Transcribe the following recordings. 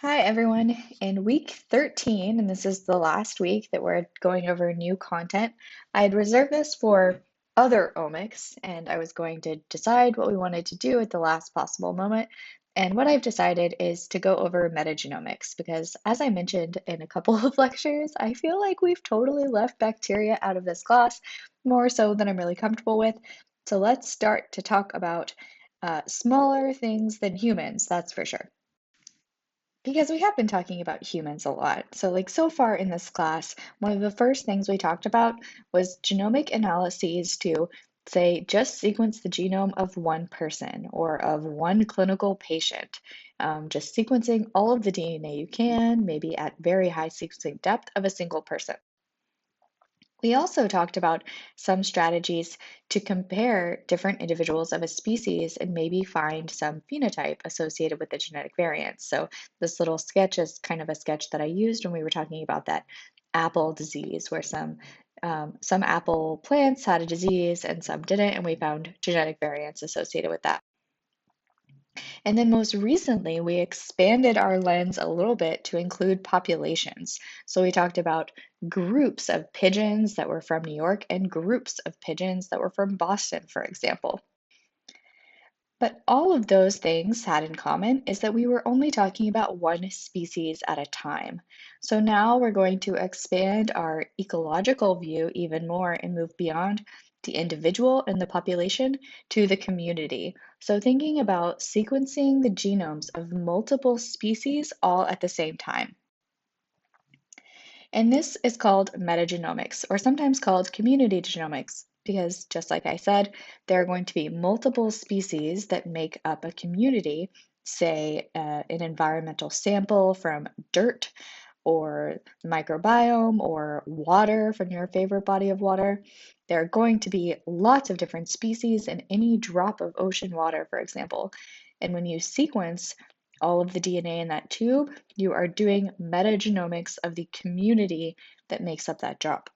Hi, everyone. In week 13, and this is the last week that we're going over new content, I had reserved this for other omics, and I was going to decide what we wanted to do at the last possible moment. And what I've decided is to go over metagenomics because, as I mentioned in a couple of lectures, I feel like we've totally left bacteria out of this class, more so than I'm really comfortable with. So let's start to talk about smaller things than humans, that's for sure. Because we have been talking about humans a lot. So, so far in this class, one of the first things we talked about was genomic analyses to, say, just sequence the genome of one person or of one clinical patient. Just sequencing all of the DNA you can, maybe at very high sequencing depth of a single person. We also talked about some strategies to compare different individuals of a species and maybe find some phenotype associated with the genetic variants. So this little sketch is kind of a sketch that I used when we were talking about that apple disease, where some apple plants had a disease and some didn't, and we found genetic variants associated with that. And then most recently, we expanded our lens a little bit to include populations. So we talked about groups of pigeons that were from New York and groups of pigeons that were from Boston, for example. But all of those things had in common is that we were only talking about one species at a time. So now we're going to expand our ecological view even more and move beyond the individual and the population to the community. So thinking about sequencing the genomes of multiple species all at the same time. And this is called metagenomics, or sometimes called community genomics, because just like I said, there are going to be multiple species that make up a community, say an environmental sample from dirt or the microbiome or water from your favorite body of water. There are going to be lots of different species in any drop of ocean water, for example. And when you sequence all of the DNA in that tube, you are doing metagenomics of the community that makes up that drop.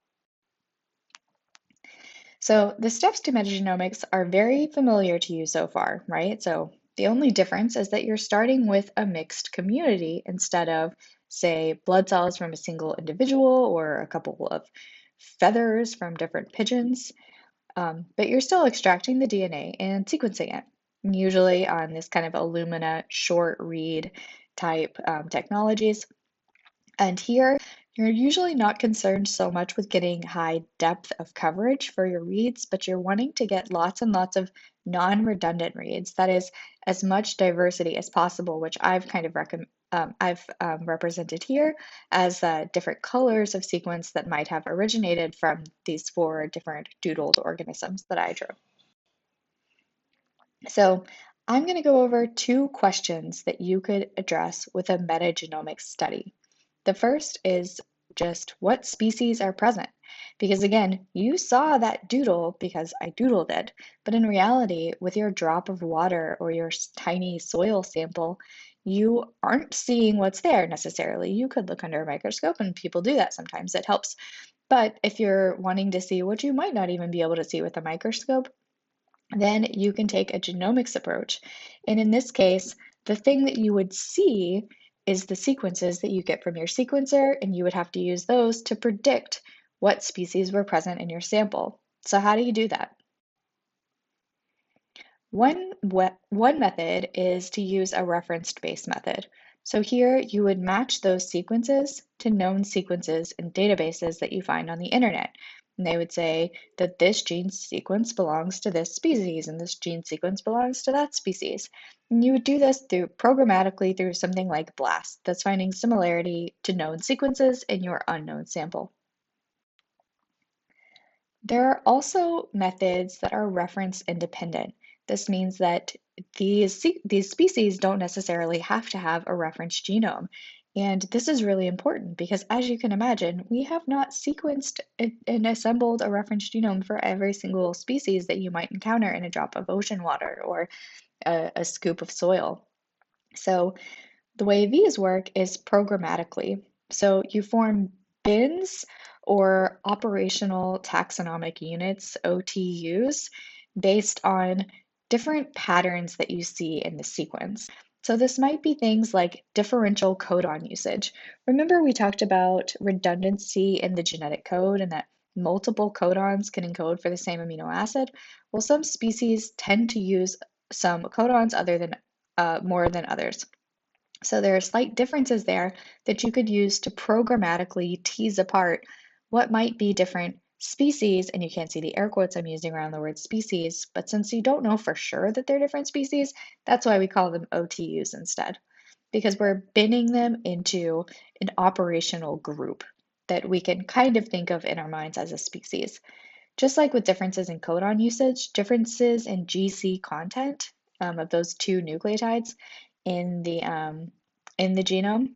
So the steps to metagenomics are very familiar to you so far, right? So the only difference is that you're starting with a mixed community instead of, say, blood cells from a single individual or a couple of feathers from different pigeons. But you're still extracting the DNA and sequencing it, usually on this kind of Illumina short read type technologies. And here, you're usually not concerned so much with getting high depth of coverage for your reads, but you're wanting to get lots and lots of non-redundant reads. That is, as much diversity as possible, which I've kind of represented here as different colors of sequence that might have originated from these four different doodled organisms that I drew. So I'm going to go over two questions that you could address with a metagenomics study. The first is just what species are present? Because again, you saw that doodle because I doodled it, but in reality, with your drop of water or your tiny soil sample, you aren't seeing what's there necessarily. You could look under a microscope, and people do that sometimes. It helps. But if you're wanting to see what you might not even be able to see with a microscope, then you can take a genomics approach. And in this case, the thing that you would see is the sequences that you get from your sequencer, and you would have to use those to predict what species were present in your sample. So how do you do that? One method is to use a reference-based method. So here you would match those sequences to known sequences in databases that you find on the internet. And they would say that this gene sequence belongs to this species and this gene sequence belongs to that species. And you would do this through programmatically through something like BLAST that's finding similarity to known sequences in your unknown sample. There are also methods that are reference independent. This means that these species don't necessarily have to have a reference genome. And this is really important because, as you can imagine, we have not sequenced and assembled a reference genome for every single species that you might encounter in a drop of ocean water or a scoop of soil. So the way these work is programmatically. So you form bins or operational taxonomic units, OTUs, based on different patterns that you see in the sequence. So this might be things like differential codon usage. Remember we talked about redundancy in the genetic code and that multiple codons can encode for the same amino acid? Well, some species tend to use some codons other than more than others. So there are slight differences there that you could use to programmatically tease apart what might be different species, and you can't see the air quotes I'm using around the word species, but since you don't know for sure that they're different species, that's why we call them OTUs instead, because we're binning them into an operational group that we can kind of think of in our minds as a species. Just like with differences in codon usage, differences in GC content of those two nucleotides in the genome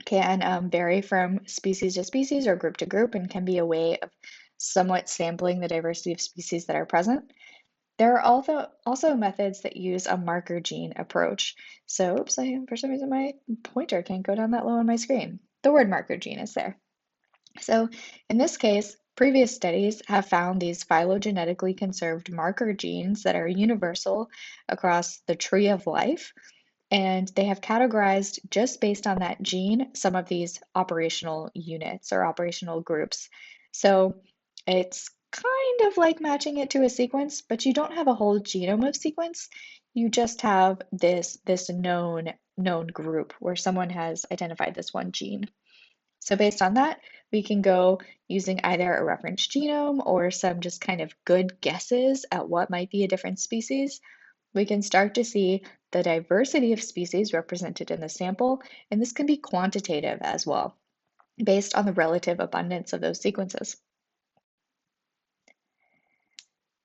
can vary from species to species or group to group and can be a way of somewhat sampling the diversity of species that are present. There are also methods that use a marker gene approach. So, oops, for some reason my pointer can't go down that low on my screen. The word marker gene is there. So in this case, previous studies have found these phylogenetically conserved marker genes that are universal across the tree of life, and they have categorized just based on that gene some of these operational units or operational groups. So it's kind of like matching it to a sequence, but you don't have a whole genome of sequence. You just have this known group where someone has identified this one gene. So based on that, we can go using either a reference genome or some just kind of good guesses at what might be a different species. We can start to see the diversity of species represented in the sample, and this can be quantitative as well, based on the relative abundance of those sequences.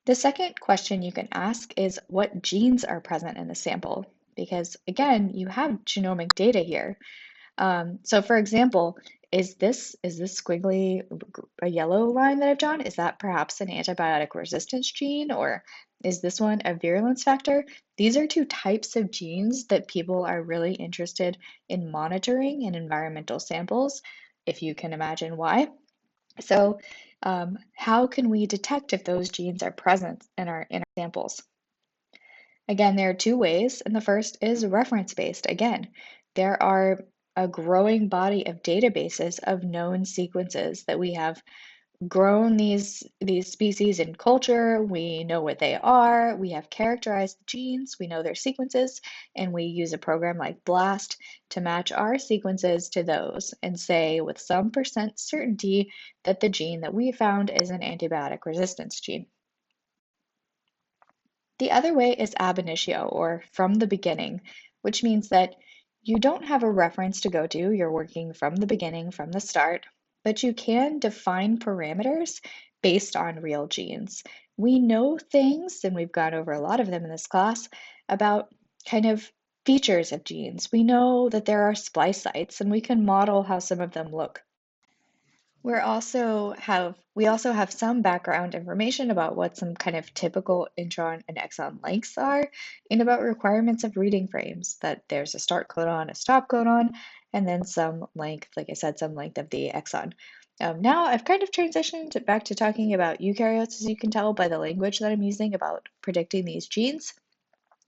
The second question you can ask is what genes are present in the sample? Because again, you have genomic data here. So for example, is this squiggly a yellow line that I've drawn? Is that perhaps an antibiotic resistance gene, or is this one a virulence factor? These are two types of genes that people are really interested in monitoring in environmental samples, if you can imagine why. So how can we detect if those genes are present in our samples? Again, there are two ways, and the first is reference-based. Again, there are a growing body of databases of known sequences that we have grown these species in culture, we know what they are, we have characterized the genes, we know their sequences, and we use a program like BLAST to match our sequences to those and say with some percent certainty that the gene that we found is an antibiotic resistance gene. The other way is ab initio, or from the beginning, which means that you don't have a reference to go to, you're working from the beginning, from the start, but you can define parameters based on real genes. We know things, and we've gone over a lot of them in this class, about kind of features of genes. We know that there are splice sites, and we can model how some of them look. We also have some background information about what some kind of typical intron and exon lengths are, and about requirements of reading frames, that there's a start codon, a stop codon, and then some length, like I said, some length of the exon. Now I've kind of transitioned back to talking about eukaryotes, as you can tell by the language that I'm using about predicting these genes.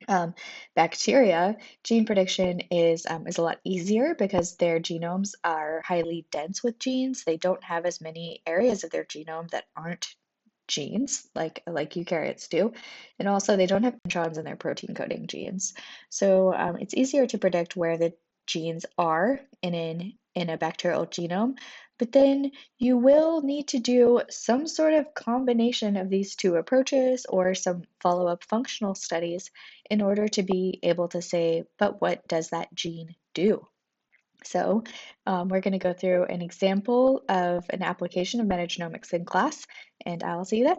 Um, Bacteria, gene prediction is a lot easier because their genomes are highly dense with genes. They don't have as many areas of their genome that aren't genes like eukaryotes do, and also they don't have introns in their protein coding genes. So it's easier to predict where the genes are in a bacterial genome, but then you will need to do some sort of combination of these two approaches or some follow-up functional studies in order to be able to say, but what does that gene do? So we're going to go through an example of an application of metagenomics in class, and I'll see you there.